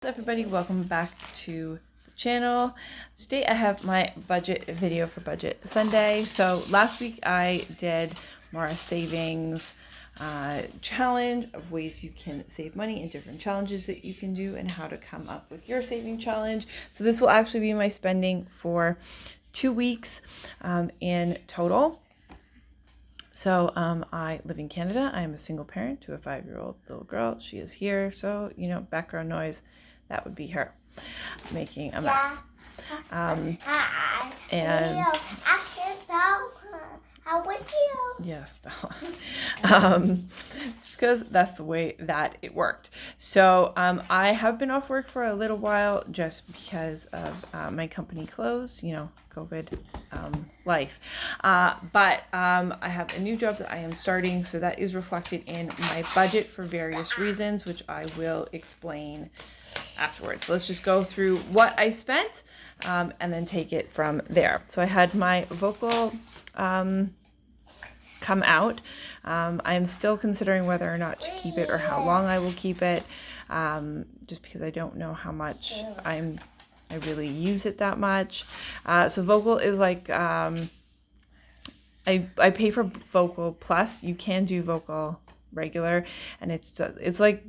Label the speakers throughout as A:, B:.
A: Everybody, welcome back to the channel. Today I have my budget video for Budget Sunday. So last week I did more savings challenge of ways you can save money and different challenges that you can do and how to come up with your saving challenge. So this will actually be my spending for 2 weeks in total. So I live in Canada. I am a single parent to a 5-year-old little girl. She is here. So, background noise, that would be her making a mess. And
B: how would you?
A: Yes, Bella. Just because that's the way that it worked. So I have been off work for a little while just because of my company closed, COVID life. But I have a new job that I am starting, so that is reflected in my budget for various reasons, which I will explain afterwards. So let's just go through what I spent and then take it from there. So I had my vocal come out. I'm still considering whether or not to keep it or how long I will keep it, just because I don't know how much I really use it that much. So Vocal is like, I pay for Vocal Plus. You can do Vocal regular, and it's like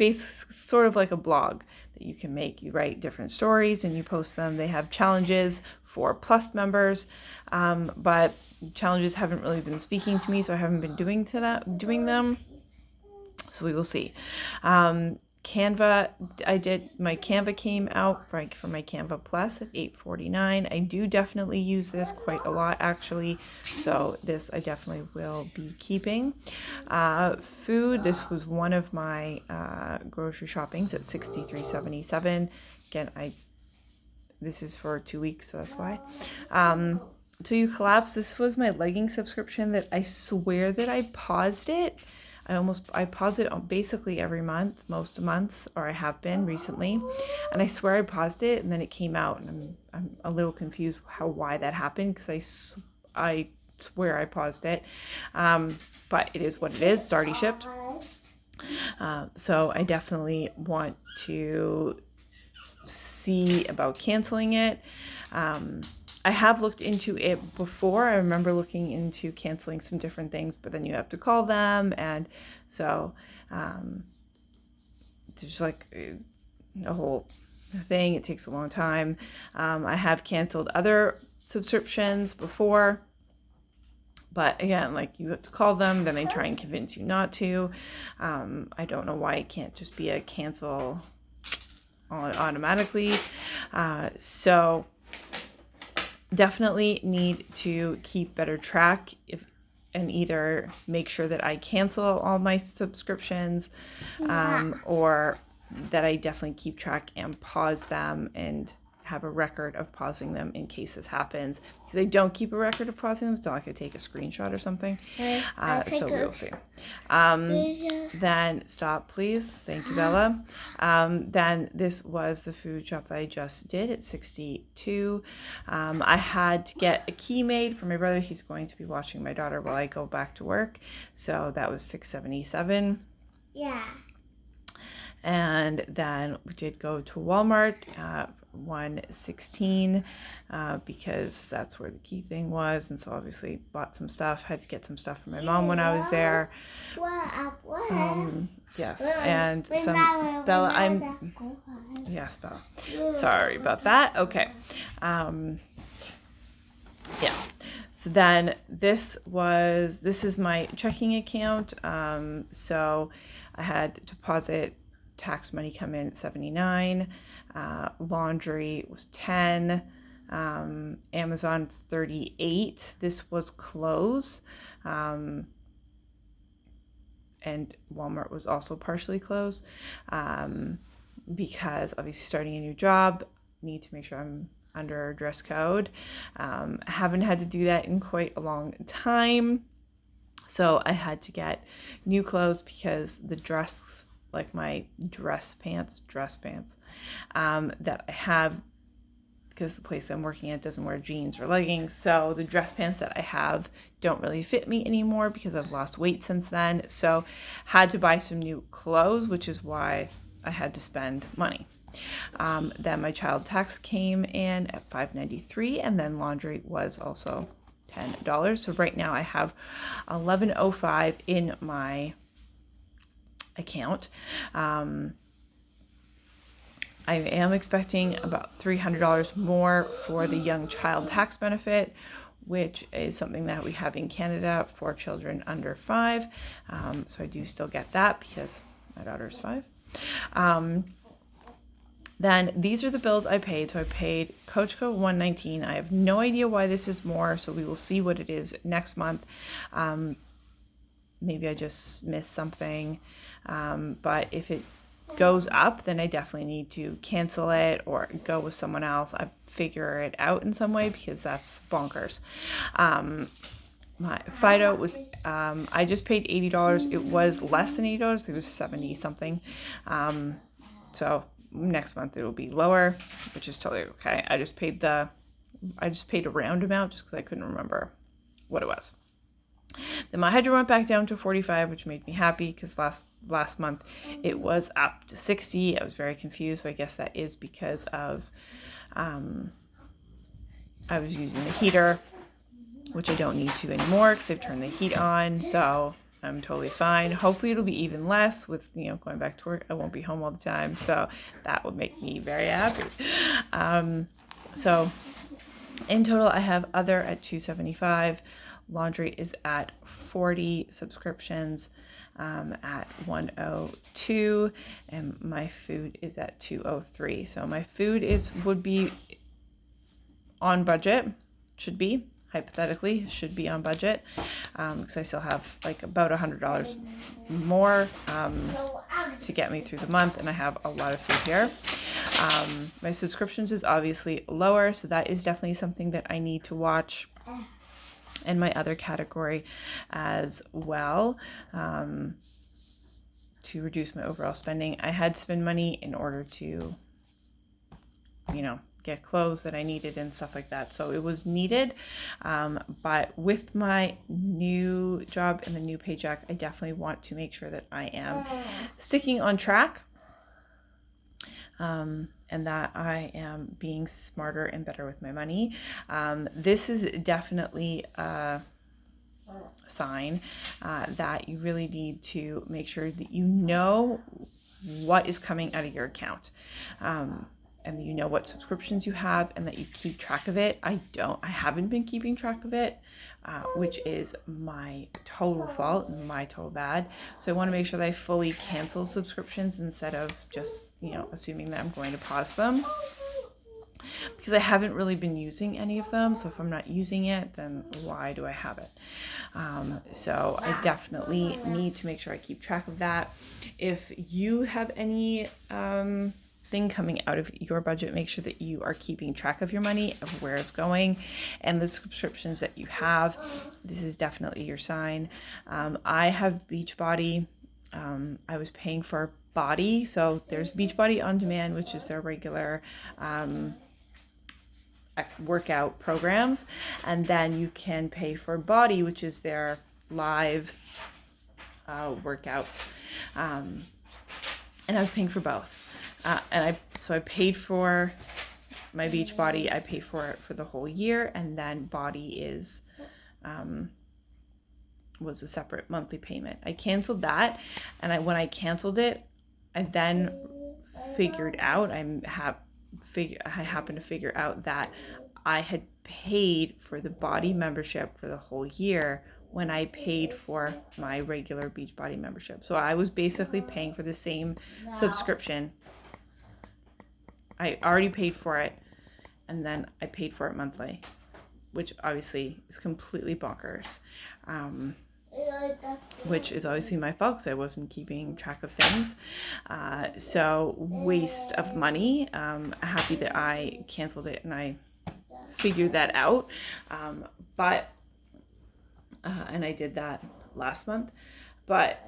A: sort of like a blog that you can make. You write different stories and you post them. They have challenges for Plus members, but challenges haven't really been speaking to me, so I haven't been doing them. So we will see. Canva, my Canva came out for my Canva Plus at $8.49. I do definitely use this quite a lot, actually, so this I definitely will be keeping. Food, this was one of my grocery shoppings at $63.77. Again, this is for 2 weeks, so that's why. Till You Collapse, this was my legging subscription that I swear that I paused it. I pause it on basically every month, most months, or I have been recently, and I swear I paused it and then it came out, and I'm a little confused why that happened, because I swear I paused it, but it is what it is. It's already shipped, so I definitely want to see about canceling it. I have looked into it before. I remember looking into canceling some different things, but then you have to call them, and so there's like a whole thing. It takes a long time. I have canceled other subscriptions before, but again, like, you have to call them, then they try and convince you not to. I don't know why it can't just be a cancel automatically. So definitely need to keep better track and either make sure that I cancel all my subscriptions, or that I definitely keep track and pause them and have a record of pausing them in case this happens. Because I don't keep a record of pausing them, it's not like I take a screenshot or something. So we'll see. Then stop, please. Thank you, Bella. Then this was the food shop that I just did at 62. I had to get a key made for my brother. He's going to be watching my daughter while I go back to work. So that was $6.77.
B: Yeah.
A: And then we did go to Walmart, $1.16, because that's where the key thing was, and so obviously bought some stuff. Had to get some stuff for my mom when I was there. Yes, and some Bella. Yes, Bella. Sorry about that. Okay. Yeah. So then this is my checking account. So I had deposit tax money come in at $79. Laundry was $10. Amazon $38. This was closed. And Walmart was also partially closed, because obviously starting a new job, need to make sure I'm under dress code. Haven't had to do that in quite a long time, so I had to get new clothes because the dress, like my dress pants that I have, because the place I'm working at doesn't wear jeans or leggings, so the dress pants that I have don't really fit me anymore because I've lost weight since then. So had to buy some new clothes, which is why I had to spend money. Then my child tax came in at $5.93, and then laundry was also $10. So right now I have $11.05 in my account. I am expecting about $300 more for the young child tax benefit, which is something that we have in Canada for children under 5. So I do still get that because my daughter is 5. Then these are the bills I paid. So I paid Coachco $119. I have no idea why this is more, so we will see what it is next month. Maybe I just missed something, but if it goes up, then I definitely need to cancel it or go with someone else. I figure it out in some way because that's bonkers. My Fido was, I just paid $80. It was less than $80. It was 70 something. So next month it will be lower, which is totally okay. I just paid a round amount just because I couldn't remember what it was. Then my hydro went back down to 45, which made me happy because last month it was up to 60. I was very confused, so I guess that is because of I was using the heater, which I don't need to anymore because I've turned the heat on, so I'm totally fine. Hopefully it'll be even less with, going back to work. I won't be home all the time, so that would make me very happy. So in total, I have other at $275. Laundry is at 40, subscriptions at 102, and my food is at 203. So my food would be on budget, hypothetically should be on budget, because I still have like about $100 more to get me through the month, and I have a lot of food here. My subscriptions is obviously lower, so that is definitely something that I need to watch. And my other category as well, to reduce my overall spending. I had to spend money in order to, get clothes that I needed and stuff like that. So it was needed. But with my new job and the new paycheck, I definitely want to make sure that I am sticking on track. And that I am being smarter and better with my money. This is definitely a sign that you really need to make sure that you know what is coming out of your account. And that you know what subscriptions you have and that you keep track of it. I haven't been keeping track of it, which is my total fault and my total bad. So I want to make sure that I fully cancel subscriptions instead of just, assuming that I'm going to pause them, because I haven't really been using any of them. So if I'm not using it, then why do I have it? So I definitely need to make sure I keep track of that. If you have any, thing coming out of your budget, make sure that you are keeping track of your money, of where it's going, and the subscriptions that you have. This is definitely your sign. I have Beachbody. I was paying for Body, so there's Beachbody On Demand, which is their regular workout programs, and then you can pay for Body, which is their live workouts. And I was paying for both. So I paid for my Beachbody. I pay for it for the whole year, and then Body was a separate monthly payment. I canceled that, and when I canceled it, I then figured out I happened to figure out that I had paid for the Body membership for the whole year when I paid for my regular Beachbody membership. So I was basically paying for the same subscription. I already paid for it, and then I paid for it monthly, which obviously is completely bonkers, which is obviously my fault because I wasn't keeping track of things. So waste of money. Happy that I canceled it and I figured that out. And I did that last month, but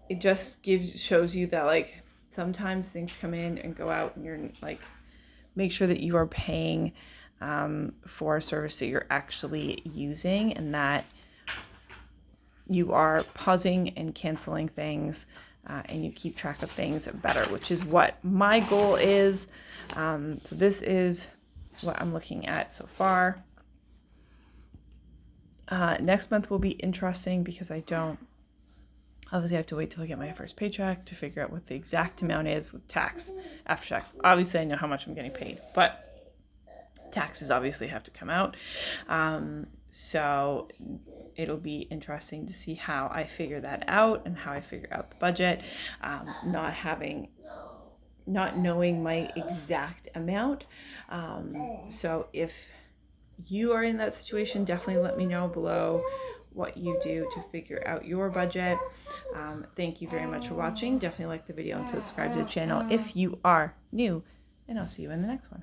A: it just shows you that sometimes things come in and go out, and you're make sure that you are paying for a service that you're actually using, and that you are pausing and canceling things and you keep track of things better, which is what my goal is. So this is what I'm looking at so far. Next month will be interesting because I don't obviously have to wait till I get my first paycheck to figure out what the exact amount is with tax, after tax. Obviously I know how much I'm getting paid, but taxes obviously have to come out. So it'll be interesting to see how I figure that out and how I figure out the budget, not knowing my exact amount. So if you are in that situation, definitely let me know below what you do to figure out your budget. Thank you very much for watching. Definitely like the video and subscribe to the channel if you are new, and I'll see you in the next one.